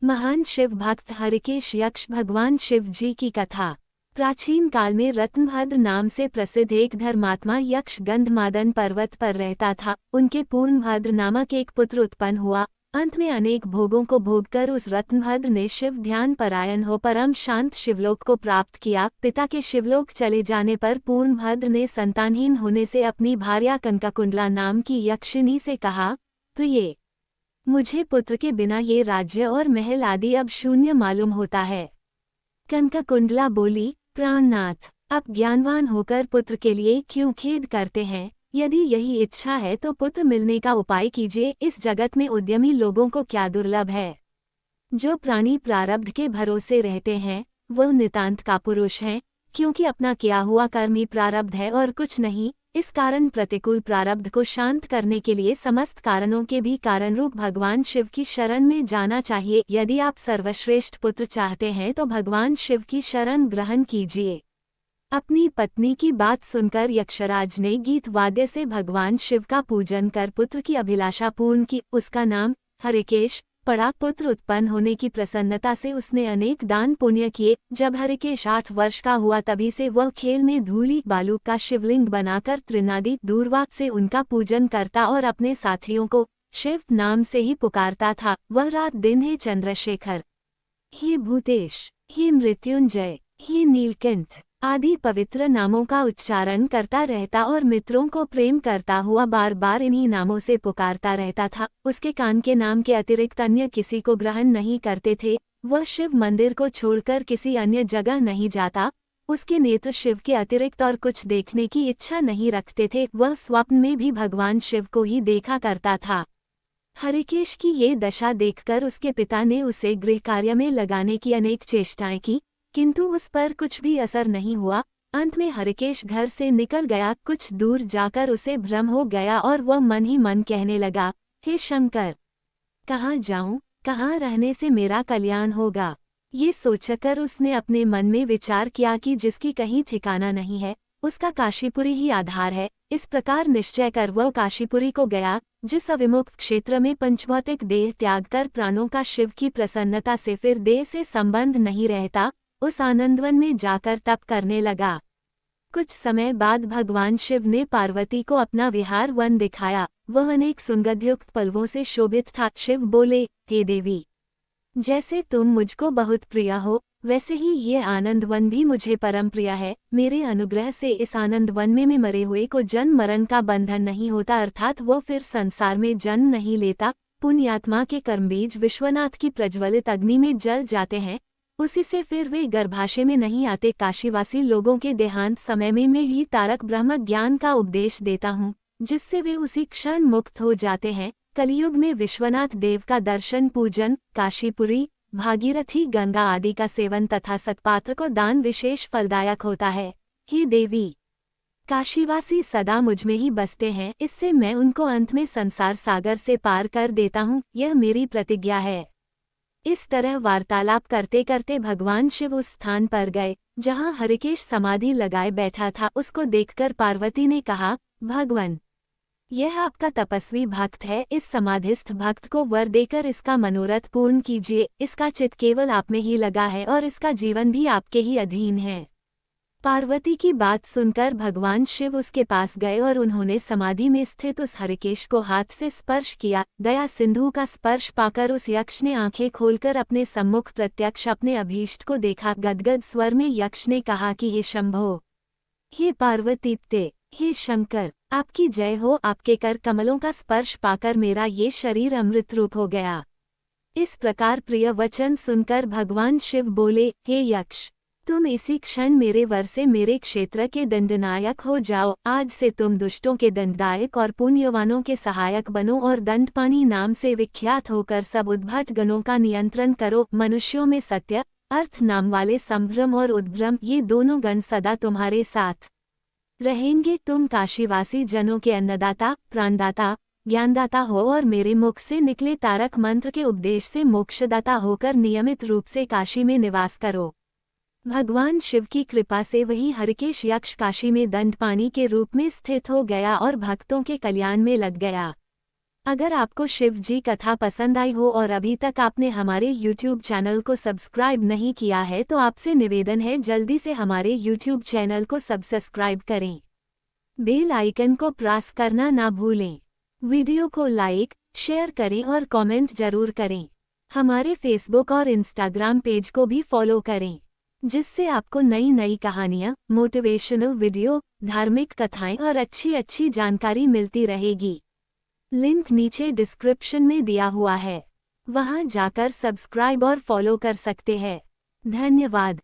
महान शिव भक्त हरिकेश यक्ष भगवान शिव जी की कथा। प्राचीन काल में रत्नभद्र नाम से प्रसिद्ध एक धर्मात्मा यक्ष गंधमादन पर्वत पर रहता था। उनके पूर्णभद्र नामक एक पुत्र उत्पन्न हुआ। अंत में अनेक भोगों को भोगकर उस रत्नभद्र ने शिव ध्यान परायण हो परम शांत शिवलोक को प्राप्त किया। पिता के शिवलोक चले जाने पर पूर्णभद्र ने संतानहीन होने से अपनी भार्या कनकाकुंडला नाम की यक्षिणी से कहा, प्रिये, मुझे पुत्र के बिना ये राज्य और महल आदि अब शून्य मालूम होता है। कनकाकुंडला बोली, प्राणनाथ, आप ज्ञानवान होकर पुत्र के लिए क्यों खेद करते हैं? यदि यही इच्छा है तो पुत्र मिलने का उपाय कीजिए। इस जगत में उद्यमी लोगों को क्या दुर्लभ है। जो प्राणी प्रारब्ध के भरोसे रहते हैं वह नितांत का पुरुष हैं, क्योंकि अपना किया हुआ कर्म ही प्रारब्ध है और कुछ नहीं। इस कारण प्रतिकूल प्रारब्ध को शांत करने के लिए समस्त कारणों के भी कारण रूप भगवान शिव की शरण में जाना चाहिए। यदि आप सर्वश्रेष्ठ पुत्र चाहते हैं तो भगवान शिव की शरण ग्रहण कीजिए। अपनी पत्नी की बात सुनकर यक्षराज ने गीत वाद्य से भगवान शिव का पूजन कर पुत्र की अभिलाषा पूर्ण की। उसका नाम हरिकेश पड़ा। पुत्र उत्पन्न होने की प्रसन्नता से उसने अनेक दान पुण्य किए। जब हरिकेश 8 वर्ष का हुआ तभी से वह खेल में धूली बालू का शिवलिंग बनाकर त्रिनादि दूरवात से उनका पूजन करता और अपने साथियों को शिव नाम से ही पुकारता था। वह रात दिन हे चंद्रशेखर, हे भूतेश, हे मृत्युंजय, हे नीलकंठ आदि पवित्र नामों का उच्चारण करता रहता और मित्रों को प्रेम करता हुआ बार बार इन्हीं नामों से पुकारता रहता था। उसके कान के नाम के अतिरिक्त अन्य किसी को ग्रहण नहीं करते थे। वह शिव मंदिर को छोड़कर किसी अन्य जगह नहीं जाता। उसके नेत्र शिव के अतिरिक्त और कुछ देखने की इच्छा नहीं रखते थे। वह स्वप्न में भी भगवान शिव को ही देखा करता था। हरिकेश की ये दशा देखकर उसके पिता ने उसे गृह कार्य में लगाने की अनेक चेष्टाएं की, किंतु उस पर कुछ भी असर नहीं हुआ। अंत में हरिकेश घर से निकल गया। कुछ दूर जाकर उसे भ्रम हो गया और वह मन ही मन कहने लगा, हे शंकर, कहाँ जाऊं, कहाँ रहने से मेरा कल्याण होगा। ये सोचकर उसने अपने मन में विचार किया कि जिसकी कहीं ठिकाना नहीं है उसका काशीपुरी ही आधार है। इस प्रकार निश्चय कर वह काशीपुरी को गया। जिस अविमुक्त क्षेत्र में पंचभौतिक देह त्याग कर प्राणों का शिव की प्रसन्नता से फिर देह से संबंध नहीं रहता, उस आनंदवन में जाकर तप करने लगा। कुछ समय बाद भगवान शिव ने पार्वती को अपना विहार वन दिखाया। वह अनेक सुगंधयुक्त पल्लवों से शोभित था। शिव बोले, हे देवी, जैसे तुम मुझको बहुत प्रिय हो वैसे ही ये आनंद वन भी मुझे परम प्रिय है। मेरे अनुग्रह से इस आनंद वन में मरे हुए को जन्म मरण का बंधन नहीं होता, अर्थात वो फिर संसार में जन्म नहीं लेता। पुण्यात्मा के कर्मबीज विश्वनाथ की प्रज्वलित अग्नि में जल जाते हैं, उसी से फिर वे गर्भाशय में नहीं आते। काशीवासी लोगों के देहांत समय में मैं ही तारक ब्रह्म ज्ञान का उपदेश देता हूँ, जिससे वे उसी क्षण मुक्त हो जाते हैं। कलियुग में विश्वनाथ देव का दर्शन, पूजन, काशीपुरी, भागीरथी, गंगा आदि का सेवन तथा सत्पात्र को दान विशेष फलदायक होता है। हे देवी, काशीवासी सदा मुझमें ही बसते हैं, इससे मैं उनको अंत में संसार सागर से पार कर देता हूँ। यह मेरी प्रतिज्ञा है। इस तरह वार्तालाप करते करते भगवान शिव उस स्थान पर गए जहाँ हरिकेश समाधि लगाए बैठा था। उसको देखकर पार्वती ने कहा, भगवान, यह आपका तपस्वी भक्त है। इस समाधिस्थ भक्त को वर देकर इसका मनोरथ पूर्ण कीजिए। इसका चित्त केवल आप में ही लगा है और इसका जीवन भी आपके ही अधीन है। पार्वती की बात सुनकर भगवान शिव उसके पास गए और उन्होंने समाधि में स्थित उस हरिकेश को हाथ से स्पर्श किया। दया सिंधु का स्पर्श पाकर उस यक्ष ने आंखें खोलकर अपने सम्मुख प्रत्यक्ष अपने अभीष्ट को देखा। गदगद स्वर में यक्ष ने कहा कि हे शंभो, हे पार्वतीप्ते, हे शंकर, आपकी जय हो। आपके कर कमलों का स्पर्श पाकर मेरा ये शरीर अमृत रूप हो गया। इस प्रकार प्रिय वचन सुनकर भगवान शिव बोले, हे यक्ष, तुम इसी क्षण मेरे वर से मेरे क्षेत्र के दंडनायक हो जाओ। आज से तुम दुष्टों के दंडदायक और पुण्यवानों के सहायक बनो और दंडपानी नाम से विख्यात होकर सब उद्भट गणों का नियंत्रण करो। मनुष्यों में सत्य, अर्थ नाम वाले संभ्रम और उद्भ्रम, ये दोनों गण सदा तुम्हारे साथ रहेंगे। तुम काशीवासी जनों के अन्नदाता, प्राणदाता, ज्ञानदाता हो और मेरे मुख से निकले तारक मंत्र के उपदेश से मोक्षदाता होकर नियमित रूप से काशी में निवास करो। भगवान शिव की कृपा से वही हरिकेश यक्ष काशी में दंडपानी के रूप में स्थित हो गया और भक्तों के कल्याण में लग गया। अगर आपको शिव जी कथा पसंद आई हो और अभी तक आपने हमारे YouTube चैनल को सब्सक्राइब नहीं किया है तो आपसे निवेदन है जल्दी से हमारे YouTube चैनल को सब्सक्राइब करें। बेल आइकन को प्रेस करना ना भूलें। वीडियो को लाइक, शेयर करें और कमेंट जरूर करें। हमारे फेसबुक और इंस्टाग्राम पेज को भी फॉलो करें, जिससे आपको नई नई कहानियाँ, मोटिवेशनल वीडियो, धार्मिक कथाएं और अच्छी जानकारी मिलती रहेगी। लिंक नीचे डिस्क्रिप्शन में दिया हुआ है, वहां जाकर सब्सक्राइब और फॉलो कर सकते हैं। धन्यवाद।